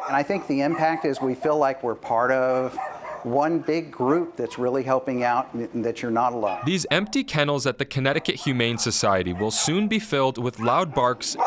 And I think the impact is we feel like we're part of one big group that's really helping out and that you're not alone. These empty kennels at the Connecticut Humane Society will soon be filled with loud barks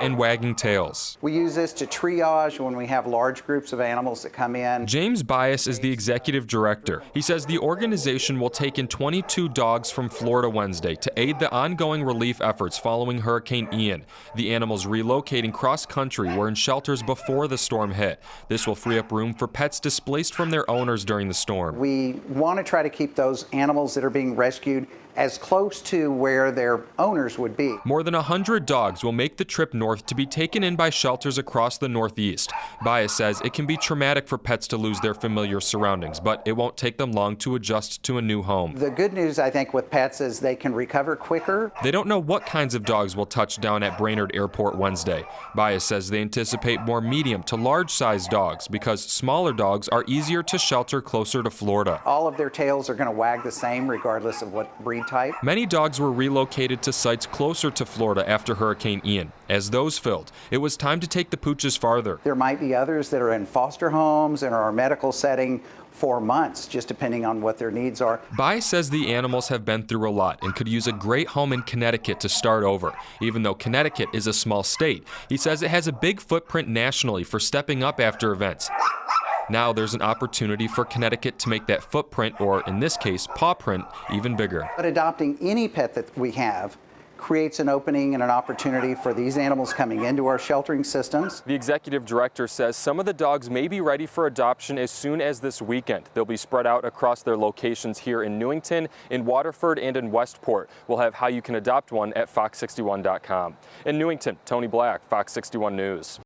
and wagging tails. We use this to triage when we have large groups of animals that come in. James Bias is the executive director. He says the organization will take in 22 dogs from Florida Wednesday to aid the ongoing relief efforts following Hurricane Ian. The animals relocating cross-country were in shelters before the storm hit. This will free up room for pets displaced from their owners during the storm. We want to try to keep those animals that are being rescued as close to where their owners would be. More than 100 dogs will make the trip north to be taken in by shelters across the Northeast. Bias says it can be traumatic for pets to lose their familiar surroundings, but it won't take them long to adjust to a new home. The good news, I think, with pets is they can recover quicker. They don't know what kinds of dogs will touch down at Brainard Airport Wednesday. Bias says they anticipate more medium to large-sized dogs because smaller dogs are easier to shelter closer to Florida. All of their tails are going to wag the same regardless of what breed type. Many dogs were relocated to sites closer to Florida after Hurricane Ian. As those filled, it was time to take the pooches farther. There might be others that are in foster homes and our medical setting for months, just depending on what their needs are. Bias says the animals have been through a lot and could use a great home in Connecticut to start over. Even though Connecticut is a small state, he says it has a big footprint nationally for stepping up after events. Now there's an opportunity for Connecticut to make that footprint, or in this case, paw print, even bigger. But adopting any pet that we have creates an opening and an opportunity for these animals coming into our sheltering systems. The executive director says some of the dogs may be ready for adoption as soon as this weekend. They'll be spread out across their locations here in Newington, in Waterford, and in Westport. We'll have how you can adopt one at fox61.com. In Newington, Tony Black, Fox 61 News.